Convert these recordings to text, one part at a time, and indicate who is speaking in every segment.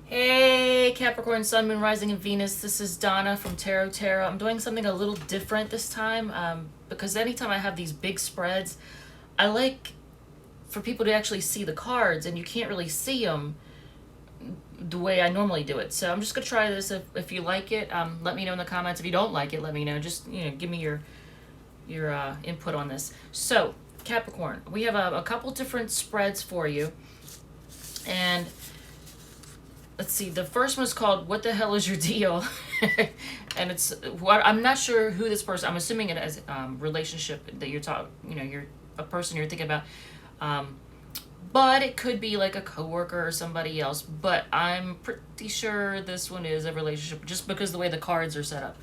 Speaker 1: Hey Capricorn, Sun, Moon, Rising, and Venus. This is Donna from Tarot. I'm doing something a little different this time because anytime I have these big spreads, I like for people to actually see the cards, and you can't really see them the way I normally do it. So I'm just gonna try this. If you like it, let me know in the comments. If you don't like it, let me know. Just give me your input on this. So Capricorn, we have a couple different spreads for you, and let's see, the first one's called "What the Hell Is Your Deal?" And it's what I'm not sure who this person. I'm assuming it as relationship that you're talking. You're a person you're thinking about, but it could be like a coworker or somebody else. But I'm pretty sure this one is a relationship, just because the way the cards are set up.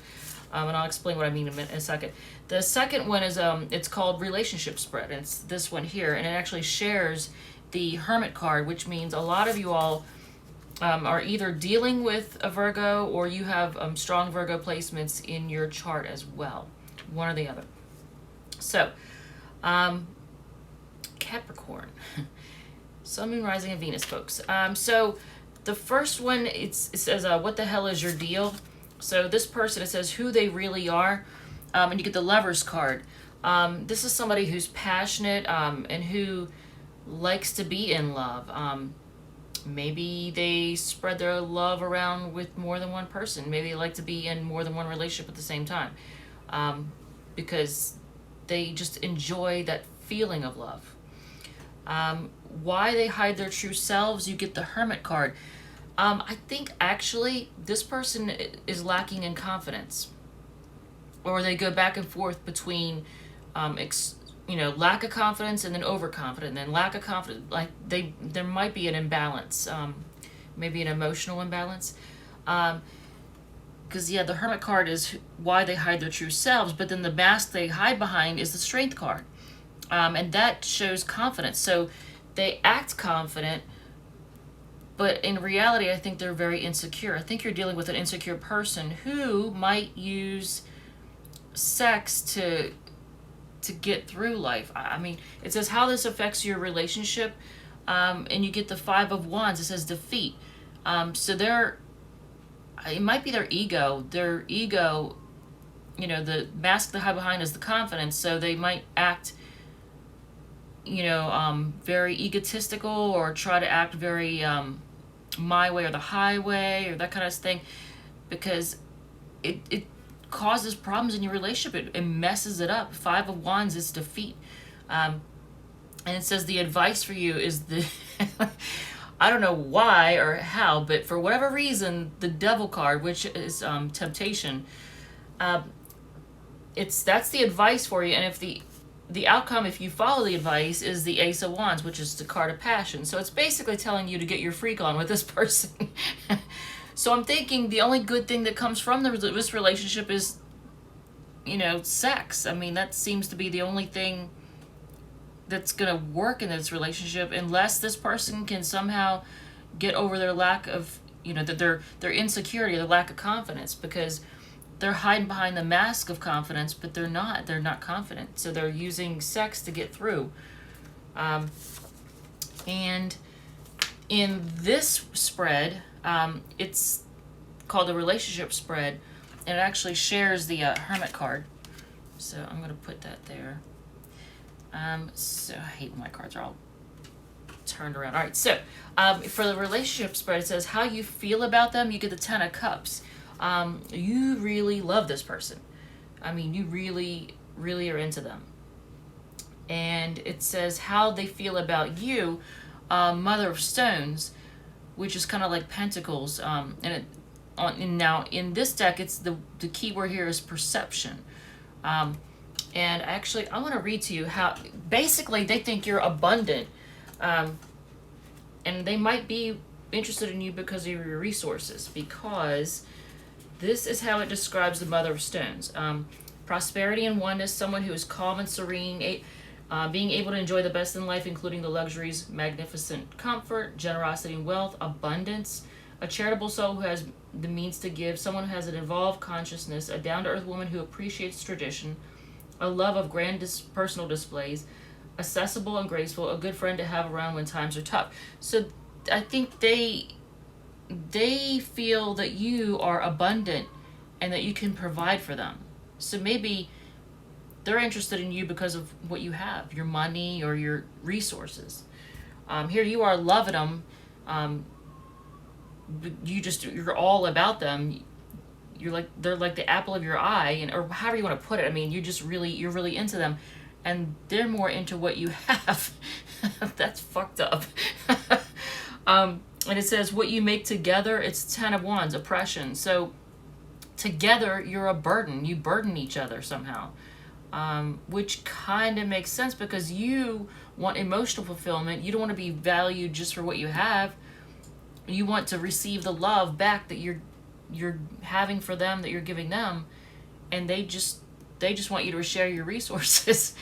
Speaker 1: And I'll explain what I mean in a second. The second one is it's called Relationship Spread, and it's this one here, and it actually shares the Hermit card, which means a lot of you all are either dealing with a Virgo, or you have strong Virgo placements in your chart as well, one or the other. So, Capricorn, Sun, Moon, Rising, and Venus, folks. So the first one, it says, "What the hell is your deal?" So this person, it says who they really are, and you get the Lovers card. This is somebody who's passionate and who likes to be in love. Maybe they spread their love around with more than one person. Maybe they like to be in more than one relationship at the same time, because they just enjoy that feeling of love. Why they hide their true selves, you get the Hermit card. I think actually this person is lacking in confidence, or they go back and forth between lack of confidence and then overconfident, and then lack of confidence. Like there might be an imbalance, maybe an emotional imbalance. Because the Hermit card is why they hide their true selves, but then the mask they hide behind is the Strength card, and that shows confidence. So they act confident, but in reality, I think they're very insecure. I think you're dealing with an insecure person who might use sex to get through life. I mean, it says how this affects your relationship, and you get the Five of Wands. It says defeat. So it might be their ego. Their ego, the mask they hide behind is the confidence. So they might act, very egotistical, or try to act very my way or the highway, or that kind of thing, because it causes problems in your relationship. It messes it up. Five of Wands is defeat. And it says the advice for you is the I don't know why or how, but for whatever reason, the Devil card, which is temptation, that's the advice for you. And if the outcome, if you follow the advice, is the Ace of Wands, which is the card of passion. So it's basically telling you to get your freak on with this person. So I'm thinking the only good thing that comes from this relationship is, sex. I mean, that seems to be the only thing that's going to work in this relationship, unless this person can somehow get over their lack of, their insecurity, their lack of confidence, because they're hiding behind the mask of confidence, but they're not confident. So they're using sex to get through. And in this spread, it's called the Relationship Spread, and it actually shares the Hermit card. So I'm going to put that there. So I hate when my cards are all turned around. All right, so for the Relationship Spread, it says how you feel about them. You get the Ten of Cups. You really love this person. I mean, you really, really are into them. And it says how they feel about you, Mother of Stones, which is kind of like Pentacles. And now in this deck, it's the key word here is perception. And actually, I want to read to you how basically they think you're abundant, and they might be interested in you because of your resources, because this is how it describes the Mother of Stones. Prosperity and oneness, someone who is calm and serene, being able to enjoy the best in life, including the luxuries, magnificent comfort, generosity and wealth, abundance, a charitable soul who has the means to give, someone who has an evolved consciousness, a down-to-earth woman who appreciates tradition, a love of grand personal displays, accessible and graceful, a good friend to have around when times are tough. So I think they they feel that you are abundant and that you can provide for them. So maybe they're interested in you because of what you have, your money or your resources. Here you are loving them. You're all about them. They're like the apple of your eye, and or however you want to put it. I mean, you're really into them, and they're more into what you have. That's fucked up. And it says what you make together. It's 10 of Wands, oppression. So together you're a burden. You burden each other somehow, which kind of makes sense because you want emotional fulfillment. You don't want to be valued just for what you have. You want to receive the love back that you're having for them, that you're giving them, and they just want you to share your resources.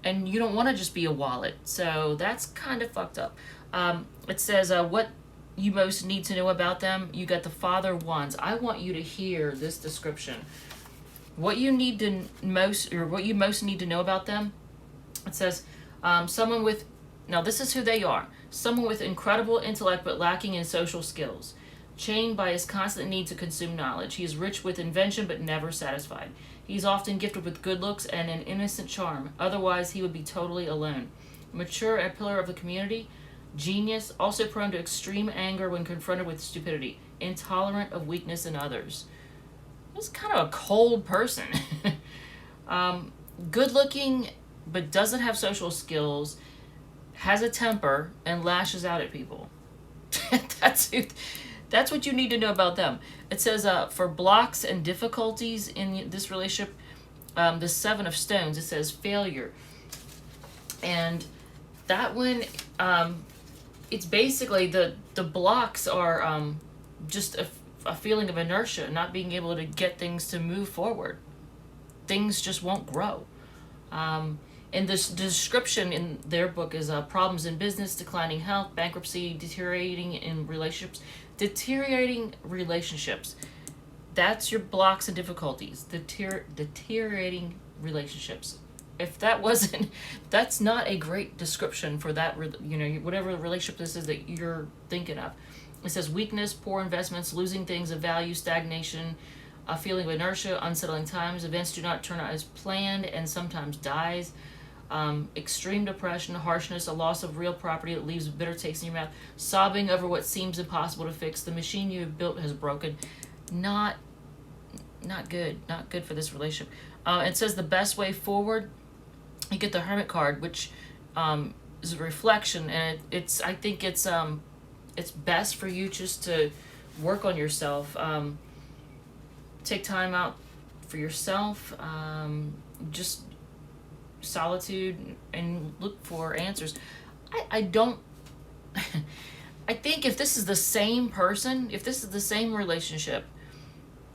Speaker 1: And you don't want to just be a wallet. So that's kind of fucked up. It says what you most need to know about them. You got the Father of Wands. I want you to hear this description. What you most need to know about them. It says someone with, now this is who they are. Someone with incredible intellect but lacking in social skills. Chained by his constant need to consume knowledge. He is rich with invention but never satisfied. He is often gifted with good looks and an innocent charm. Otherwise, he would be totally alone. Mature and a pillar of the community. Genius, also prone to extreme anger when confronted with stupidity. Intolerant of weakness in others. He's kind of a cold person. Good looking but doesn't have social skills. Has a temper and lashes out at people. That's what you need to know about them. It says for blocks and difficulties in this relationship, the 7 of Stones, it says failure. And that one, it's basically the blocks are just a feeling of inertia, not being able to get things to move forward. Things just won't grow. And this description in their book is problems in business, declining health, bankruptcy, deteriorating relationships. That's your blocks and difficulties. Deteriorating relationships. If that wasn't, that's not a great description for that, whatever relationship this is that you're thinking of. It says weakness, poor investments, losing things of value, stagnation, a feeling of inertia, unsettling times, events do not turn out as planned and sometimes dies. Extreme depression, harshness, a loss of real property that leaves a bitter taste in your mouth, sobbing over what seems impossible to fix. The machine you have built has broken. Not good for this relationship. It says the best way forward. You get the Hermit card, which is a reflection, and I think it's best for you just to work on yourself. Take time out for yourself. Just solitude and look for answers. I think if this is the same person, if this is the same relationship,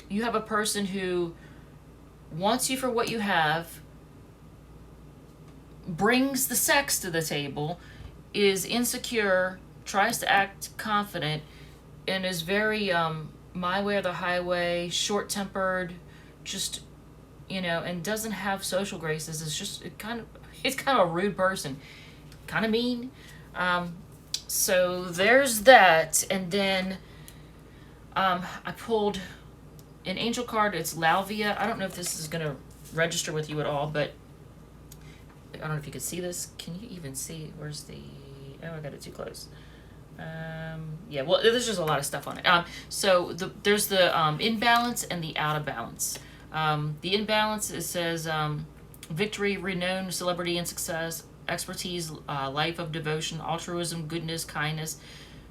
Speaker 1: you have a person who wants you for what you have, brings the sex to the table, is insecure, tries to act confident, and is very my way or the highway, short-tempered, just and doesn't have social graces. It's kind of a rude person, kind of mean. So there's that, and then I pulled an angel card. It's Lalvia. I don't know if this is gonna register with you at all, but I don't know if you can see this. Can you even see? Where's the? Oh, I got it too close. Yeah. Well, there's just a lot of stuff on it. So there's the imbalance and the out of balance. The imbalance, it says victory, renown, celebrity and success, expertise, life of devotion, altruism, goodness, kindness,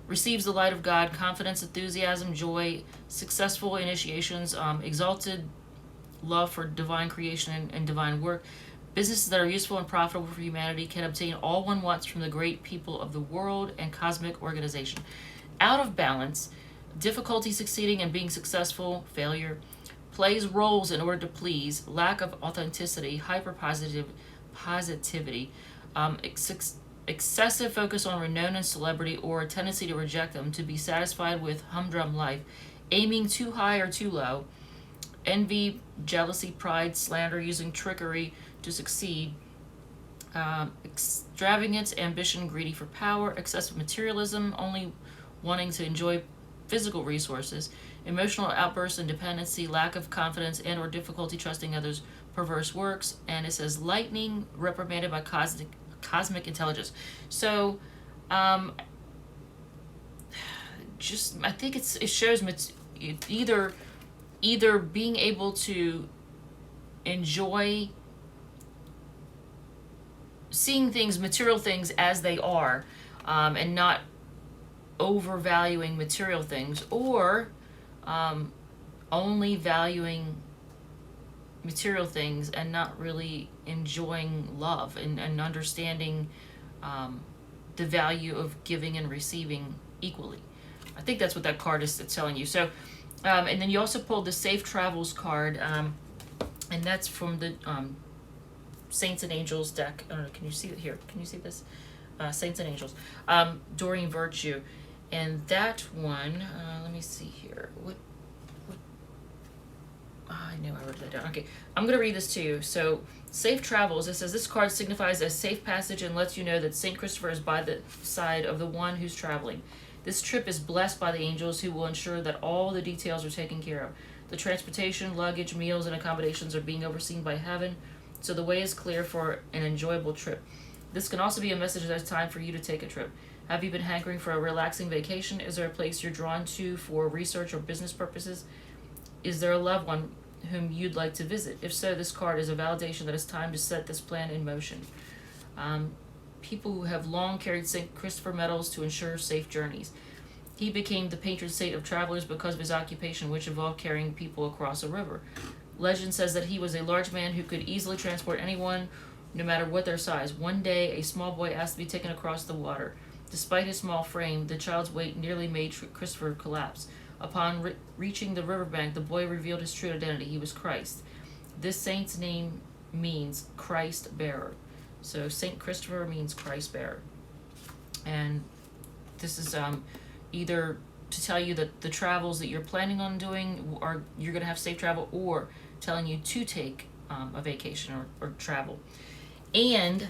Speaker 1: receives the light of God, confidence, enthusiasm, joy, successful initiations, exalted love for divine creation and divine work, businesses that are useful and profitable for humanity, can obtain all one wants from the great people of the world and cosmic organization. Out of balance, difficulty succeeding and being successful, failure, plays roles in order to please, lack of authenticity, positivity, excessive focus on renown and celebrity, or a tendency to reject them, to be satisfied with humdrum life, aiming too high or too low, envy, jealousy, pride, slander, using trickery to succeed, extravagance, ambition, greedy for power, excessive materialism, only wanting to enjoy physical resources, emotional outbursts and dependency, lack of confidence and or difficulty trusting others, perverse works, and it says lightning reprimanded by cosmic intelligence. So, just I think it shows either being able to enjoy seeing things, material things as they are, and not overvaluing material things, or only valuing material things and not really enjoying love and understanding the value of giving and receiving equally. I think that's what that card is telling you. So, and then you also pulled the Safe Travels card, and that's from the Saints and Angels deck. I don't know, can you see it here? Can you see this? Saints and Angels. Doreen Virtue. And that one, let me see here. What I know I wrote that down. Okay, I'm going to read this to you. So, Safe Travels, it says, this card signifies a safe passage and lets you know that St. Christopher is by the side of the one who's traveling. This trip is blessed by the angels who will ensure that all the details are taken care of. The transportation, luggage, meals, and accommodations are being overseen by heaven, so the way is clear for an enjoyable trip. This can also be a message that it's time for you to take a trip. Have you been hankering for a relaxing vacation? Is there a place you're drawn to for research or business purposes? Is there a loved one whom you'd like to visit? If so, this card is a validation that it's time to set this plan in motion. People who have long carried St. Christopher medals to ensure safe journeys. He became the patron saint of travelers because of his occupation, which involved carrying people across a river. Legend says that he was a large man who could easily transport anyone, no matter what their size. One day, a small boy asked to be taken across the water. Despite his small frame, the child's weight nearly made Christopher collapse. Upon reaching the riverbank, the boy revealed his true identity. He was Christ. This saint's name means Christ bearer. So Saint Christopher means Christ bearer. And this is either to tell you that the travels that you're planning on doing, are you're going to have safe travel, or telling you to take a vacation or travel. And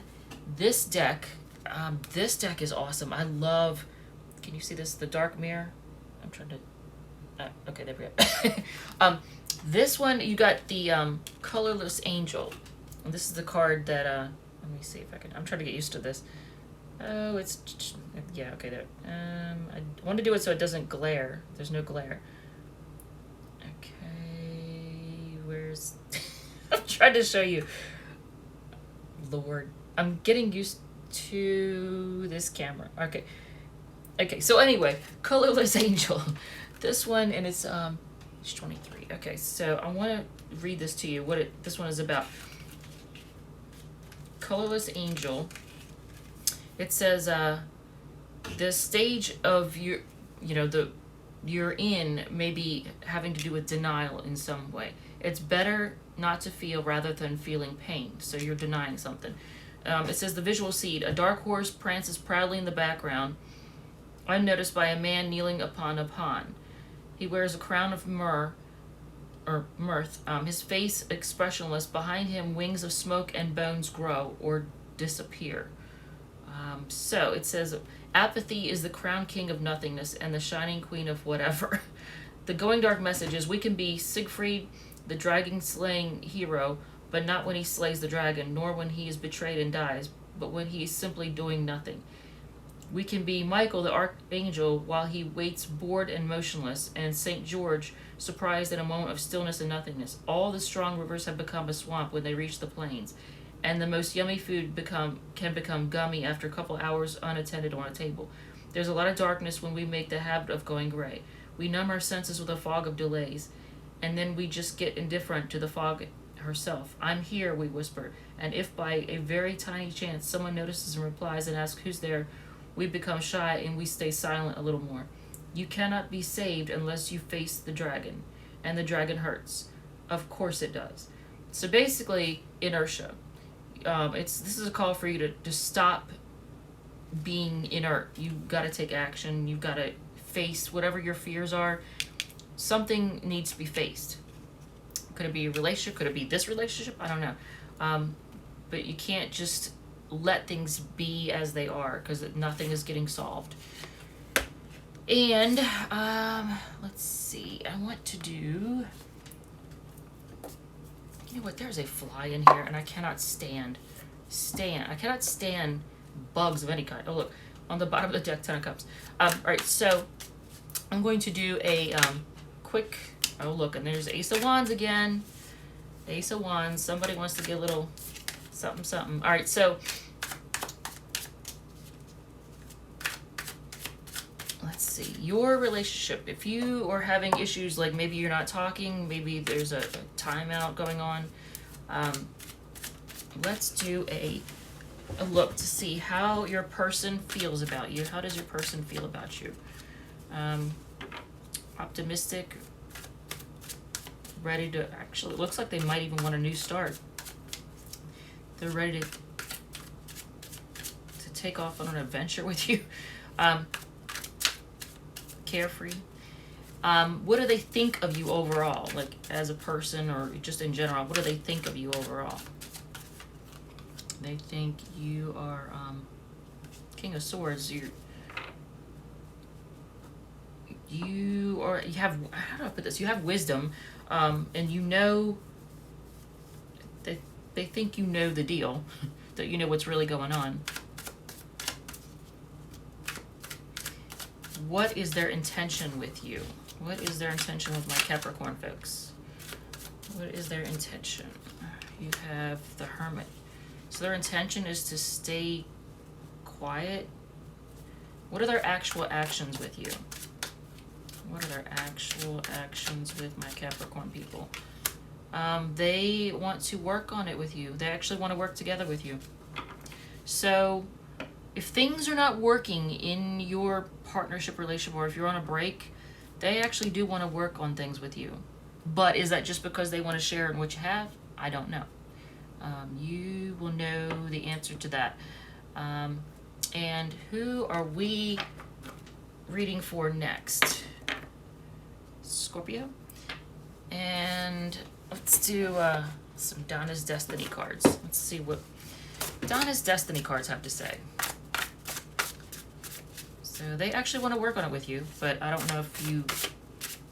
Speaker 1: this deck is awesome. I love, can you see this, the dark mirror? I'm trying to, okay, there we go. This one, you got the colorless angel. And this is the card that, let me see if I can, I'm trying to get used to this. Oh, it's, yeah, okay, there. I want to do it so it doesn't glare. There's no glare. Okay, where's, I'm trying to show you. Lord, I'm getting used to this camera. Okay, so anyway, colorless angel. This one, and it's 23. Okay, so I want to read this to you, what this one is about. Colorless angel. It says, the stage of you're in may be having to do with denial in some way. It's better not to feel rather than feeling pain. So you're denying something. It says the visual seed. A dark horse prances proudly in the background, unnoticed by a man kneeling upon a pond. He wears a crown of mirth. His face expressionless. Behind him, wings of smoke and bones grow or disappear. So it says, apathy is the crown king of nothingness and the shining queen of whatever. The going dark message is we can be Siegfried, the dragon-slaying hero, but not when he slays the dragon, nor when he is betrayed and dies, but when he is simply doing nothing. We can be Michael, the archangel, while he waits bored and motionless, and St. George, surprised in a moment of stillness and nothingness. All the strong rivers have become a swamp when they reach the plains, and the most yummy food can become gummy after a couple hours unattended on a table. There's a lot of darkness when we make the habit of going gray. We numb our senses with a fog of delays, and then we just get indifferent to the fog herself. I'm here, we whisper, and if by a very tiny chance someone notices and replies and asks who's there, we become shy and we stay silent a little more. You cannot be saved unless you face the dragon, and the dragon hurts. Of course it does. So basically, inertia. This is a call for you to stop being inert. You've got to take action. You've got to face whatever your fears are. Something needs to be faced. Could it be a relationship? Could it be this relationship? I don't know. But you can't just let things be as they are, because nothing is getting solved. And let's see. I want to do. You know what? There's a fly in here, and I cannot stand. I cannot stand bugs of any kind. Oh look, on the bottom of the deck, 10 of Cups. All right, so I'm going to do a quick. Oh look, and there's Ace of Wands again. Ace of Wands. Somebody wants to get a little something, something. All right, so let's see. Your relationship. If you are having issues, like maybe you're not talking, maybe there's a timeout going on. Let's do a look to see how your person feels about you. How does your person feel about you? Optimistic, ready to, actually, it looks like they might even want a new start. They're ready to take off on an adventure with you. Carefree. What do they think of you overall? Like as a person or just in general, what do they think of you overall? They think you are King of Swords. You have, how do I put this? You have wisdom, and you know they think you know the deal, that you know what's really going on. What is their intention with you? What is their intention with my Capricorn folks? What is their intention? You have the Hermit. So their intention is to stay quiet. What are their actual actions with you? What are their actual actions with my Capricorn people? They want to work on it with you. They actually want to work together with you. So if things are not working in your partnership relationship, or if you're on a break, they actually do want to work on things with you. But is that just because they want to share in what you have? I don't know. You will know the answer to that. And who are we reading for next? Scorpio. And let's do some Donna's Destiny cards. Let's see what Donna's Destiny cards have to say. So they actually want to work on it with you, but I don't know if you,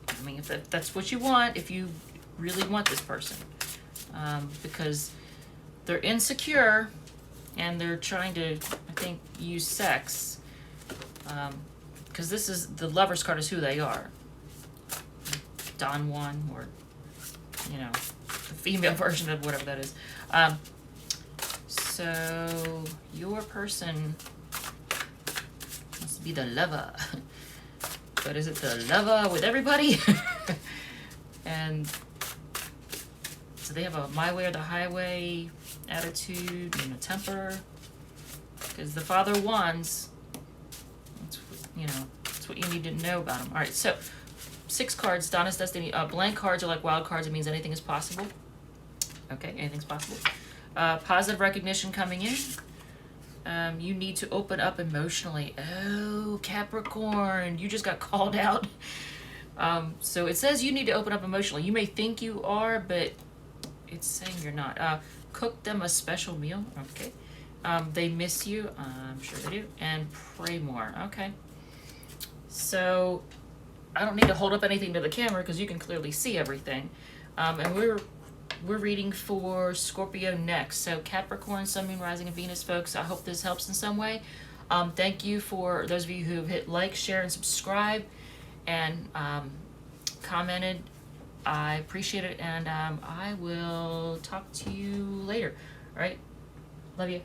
Speaker 1: I mean, if that's what you want, if you really want this person. Because they're insecure and they're trying to, I think, use sex. Because this is, the Lover's card is who they are. Don Juan, or, you know, the female version of whatever that is. So your person must be the lover. But is it the lover with everybody? And so they have a my way or the highway attitude and a temper. Because the Father of Wands, that's what you need to know about them. All right, so 6 cards, Donna's Destiny. Blank cards are like wild cards. It means anything is possible. Okay, anything's possible. Positive recognition coming in. You need to open up emotionally. Oh, Capricorn, you just got called out. So it says you need to open up emotionally. You may think you are, but it's saying you're not. Cook them a special meal. Okay. They miss you. I'm sure they do. And pray more. Okay. So I don't need to hold up anything to the camera because you can clearly see everything. And we're reading for Scorpio next. So Capricorn, Sun, Moon, Rising, and Venus, folks. I hope this helps in some way. Thank you for those of you who have hit like, share, and subscribe, and commented. I appreciate it, and I will talk to you later. All right? Love you.